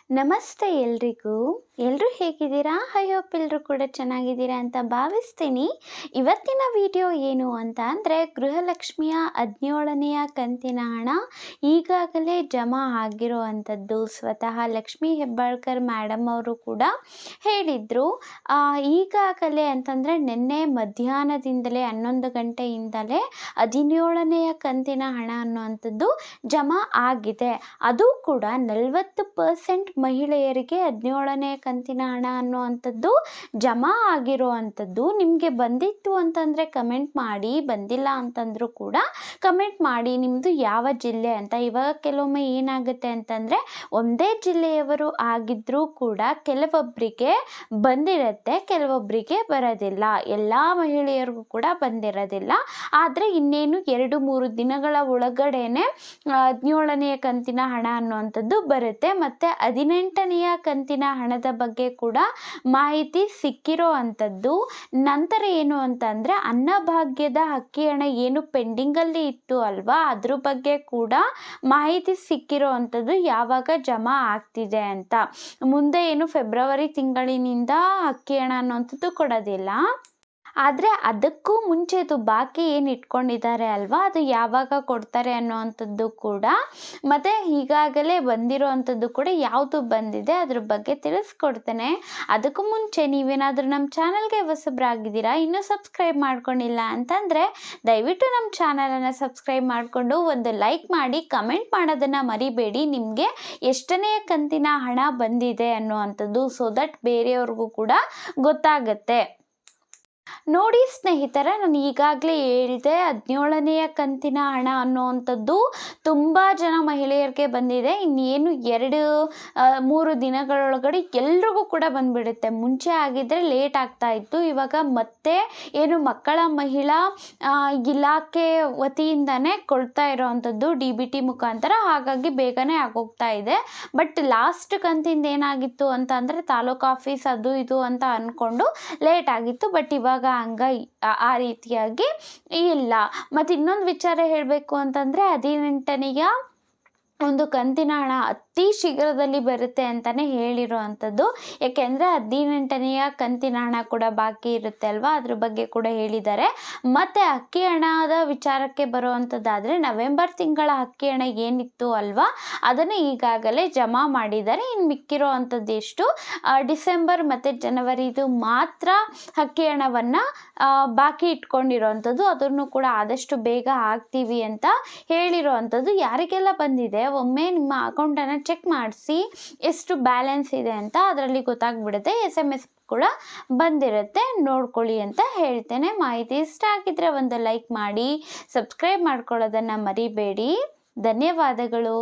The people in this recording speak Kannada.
ನಮಸ್ತೆ ಎಲ್ರಿಗೂ. ಎಲ್ಲರೂ ಹೇಗಿದ್ದೀರಾ? ಐ ಹೋಪ್ ಎಲ್ಲರೂ ಕೂಡ ಚೆನ್ನಾಗಿದ್ದೀರಾ ಅಂತ ಭಾವಿಸ್ತೀನಿ. ಇವತ್ತಿನ ವಿಡಿಯೋ ಏನು ಅಂತ ಅಂದರೆ, ಗೃಹಲಕ್ಷ್ಮಿಯ 17ನೆಯ ಕಂತಿನ ಹಣ ಈಗಾಗಲೇ ಜಮಾ ಆಗಿರೋ ಅಂಥದ್ದು. ಸ್ವತಃ ಲಕ್ಷ್ಮೀ ಹೆಬ್ಬಾಳ್ಕರ್ ಮೇಡಮ್ ಅವರು ಕೂಡ ಹೇಳಿದರು. ಈಗಾಗಲೇ ಅಂತಂದರೆ ನಿನ್ನೆ ಮಧ್ಯಾಹ್ನದಿಂದಲೇ 11 ಗಂಟೆಯಿಂದಲೇ 17ನೆಯ ಕಂತಿನ ಹಣ ಅನ್ನುವಂಥದ್ದು ಜಮಾ ಆಗಿದೆ. ಅದು ಕೂಡ 40% ಮಹಿಳೆಯರಿಗೆ 17ನೇ ಕಂತಿನ ಹಣ ಅನ್ನುವಂಥದ್ದು ಜಮಾ ಆಗಿರೋ ಅಂಥದ್ದು. ನಿಮಗೆ ಬಂದಿತ್ತು ಅಂತಂದರೆ ಕಮೆಂಟ್ ಮಾಡಿ, ಬಂದಿಲ್ಲ ಅಂತಂದರೂ ಕೂಡ ಕಮೆಂಟ್ ಮಾಡಿ ನಿಮ್ಮದು ಯಾವ ಜಿಲ್ಲೆ ಅಂತ. ಇವಾಗ ಕೆಲವೊಮ್ಮೆ ಏನಾಗುತ್ತೆ ಅಂತಂದರೆ, ಒಂದೇ ಜಿಲ್ಲೆಯವರು ಆಗಿದ್ದರೂ ಕೂಡ ಕೆಲವೊಬ್ಬರಿಗೆ ಬಂದಿರುತ್ತೆ, ಕೆಲವೊಬ್ಬರಿಗೆ ಬರೋದಿಲ್ಲ. ಎಲ್ಲ ಮಹಿಳೆಯರಿಗೂ ಕೂಡ ಬಂದಿರೋದಿಲ್ಲ. ಆದರೆ ಇನ್ನೇನು 2-3 ದಿನಗಳ ಒಳಗಡೆನೆ 17ನೆಯ ಕಂತಿನ ಹಣ ಅನ್ನುವಂಥದ್ದು ಬರುತ್ತೆ. ಮತ್ತು 18ನೆಯ ಕಂತಿನ ಹಣದ ಬಗ್ಗೆ ಕೂಡ ಮಾಹಿತಿ ಸಿಕ್ಕಿರೋ ಅಂಥದ್ದು. ನಂತರ ಏನು ಅಂತಂದರೆ, ಅನ್ನಭಾಗ್ಯದ ಅಕ್ಕಿ ಹಣ ಏನು ಪೆಂಡಿಂಗಲ್ಲಿ ಇತ್ತು ಅಲ್ವಾ, ಅದ್ರ ಬಗ್ಗೆ ಕೂಡ ಮಾಹಿತಿ ಸಿಕ್ಕಿರೋ ಅಂಥದ್ದು, ಯಾವಾಗ ಜಮಾ ಆಗ್ತಿದೆ ಅಂತ. ಮುಂದೆ ಏನು ಫೆಬ್ರವರಿ ತಿಂಗಳಿನಿಂದ ಅಕ್ಕಿ ಹಣ ಅನ್ನುವಂಥದ್ದು ಕೊಡೋದಿಲ್ಲ. ಆದರೆ ಅದಕ್ಕೂ ಮುಂಚೆದು ಬಾಕಿ ಏನು ಇಟ್ಕೊಂಡಿದ್ದಾರೆ ಅಲ್ವಾ, ಅದು ಯಾವಾಗ ಕೊಡ್ತಾರೆ ಅನ್ನೋವಂಥದ್ದು ಕೂಡ, ಮತ್ತು ಈಗಾಗಲೇ ಬಂದಿರೋ ಅಂಥದ್ದು ಕೂಡ ಯಾವುದು ಬಂದಿದೆ ಅದ್ರ ಬಗ್ಗೆ ತಿಳಿಸ್ಕೊಡ್ತೇನೆ. ಅದಕ್ಕೂ ಮುಂಚೆ ನೀವೇನಾದರೂ ನಮ್ಮ ಚಾನಲ್ಗೆ ಹೊಸಬ್ರಾಗಿದ್ದೀರಾ, ಇನ್ನೂ ಸಬ್ಸ್ಕ್ರೈಬ್ ಮಾಡ್ಕೊಂಡಿಲ್ಲ ಅಂತಂದರೆ ದಯವಿಟ್ಟು ನಮ್ಮ ಚಾನಲನ್ನು ಸಬ್ಸ್ಕ್ರೈಬ್ ಮಾಡಿಕೊಂಡು ಒಂದು ಲೈಕ್ ಮಾಡಿ, ಕಮೆಂಟ್ ಮಾಡೋದನ್ನು ಮರಿಬೇಡಿ. ನಿಮಗೆ ಎಷ್ಟನೇ ಕಂತಿನ ಹಣ ಬಂದಿದೆ ಅನ್ನುವಂಥದ್ದು, ಸೊ ದಟ್ ಬೇರೆಯವ್ರಿಗೂ ಕೂಡ ಗೊತ್ತಾಗುತ್ತೆ. ನೋಡಿ ಸ್ನೇಹಿತರೆ, ನಾನು ಈಗಾಗಲೇ ಹೇಳಿದೆ 17ನೆಯ ಕಂತಿನ ಹಣ ಅನ್ನುವಂಥದ್ದು ತುಂಬ ಜನ ಮಹಿಳೆಯರಿಗೆ ಬಂದಿದೆ. ಇನ್ನೇನು 2-3 ದಿನಗಳೊಳಗಡೆ ಎಲ್ರಿಗೂ ಕೂಡ ಬಂದುಬಿಡುತ್ತೆ. ಮುಂಚೆ ಆಗಿದ್ದರೆ ಲೇಟ್ ಆಗ್ತಾ ಇತ್ತು. ಇವಾಗ ಮತ್ತೆ ಏನು ಮಕ್ಕಳ ಮಹಿಳಾ ಇಲಾಖೆ ವತಿಯಿಂದನೇ ಕೊಡ್ತಾ ಇರೋವಂಥದ್ದು DBT ಮುಖಾಂತರ, ಹಾಗಾಗಿ ಬೇಗನೆ ಆಗೋಗ್ತಾ ಇದೆ. ಬಟ್ ಲಾಸ್ಟ್ ಕಂತಿಂದ ಏನಾಗಿತ್ತು ಅಂತ ಅಂದರೆ, ತಾಲೂಕು ಆಫೀಸ್ ಅದು ಇದು ಅಂತ ಅಂದ್ಕೊಂಡು ಲೇಟ್ ಆಗಿತ್ತು. ಬಟ್ ಇವಾಗ ಆ ರೀತಿಯಾಗಿ ಇಲ್ಲ. ಮತ್ತು ಇನ್ನೊಂದು ವಿಚಾರ ಹೇಳಬೇಕು ಅಂತಂದರೆ, 18ನೆಯ ಒಂದು ಕಂತಿನ ಹಣ ಅತಿ ಶೀಘ್ರದಲ್ಲಿ ಬರುತ್ತೆ ಅಂತಲೇ ಹೇಳಿರೋ ಅಂಥದ್ದು. ಯಾಕೆಂದರೆ 18ನೆಯ ಕಂತಿನ ಹಣ ಕೂಡ ಬಾಕಿ ಇರುತ್ತೆ ಅಲ್ವಾ, ಅದ್ರ ಬಗ್ಗೆ ಕೂಡ ಹೇಳಿದ್ದಾರೆ. ಮತ್ತು ಅಕ್ಕಿ ಹಣದ ವಿಚಾರಕ್ಕೆ ಬರುವಂಥದ್ದಾದರೆ, ನವೆಂಬರ್ ತಿಂಗಳ ಅಕ್ಕಿ ಹಣ ಏನಿತ್ತು ಅಲ್ವಾ, ಅದನ್ನು ಈಗಾಗಲೇ ಜಮಾ ಮಾಡಿದ್ದಾರೆ. ಇನ್ನು ಮಿಕ್ಕಿರೋ ಅಂಥದ್ದು ಎಷ್ಟು ಡಿಸೆಂಬರ್ ಮತ್ತು ಜನವರಿದು ಮಾತ್ರ ಅಕ್ಕಿ ಹಣವನ್ನು ಬಾಕಿ ಇಟ್ಕೊಂಡಿರೋವಂಥದ್ದು. ಅದನ್ನು ಕೂಡ ಆದಷ್ಟು ಬೇಗ ಹಾಕ್ತೀವಿ ಅಂತ ಹೇಳಿರೋ ಅಂಥದ್ದು. ಯಾರಿಗೆಲ್ಲ ಬಂದಿದೆ ಒಮ್ಮೆ ನಿಮ್ಮ ಅಕೌಂಟನ್ನು ಚೆಕ್ ಮಾಡಿಸಿ, ಎಷ್ಟು ಬ್ಯಾಲೆನ್ಸ್ ಇದೆ ಅಂತ ಅದರಲ್ಲಿ ಗೊತ್ತಾಗ್ಬಿಡುತ್ತೆ. SMS ಕೂಡ ಬಂದಿರುತ್ತೆ, ನೋಡ್ಕೊಳ್ಳಿ ಅಂತ ಹೇಳ್ತೇನೆ. ಮಾಹಿತಿ ಇಷ್ಟ ಆಗಿದ್ರೆ ಒಂದು ಲೈಕ್ ಮಾಡಿ, ಸಬ್ಸ್ಕ್ರೈಬ್ ಮಾಡ್ಕೊಳ್ಳೋದನ್ನು ಮರಿಬೇಡಿ. ಧನ್ಯವಾದಗಳು.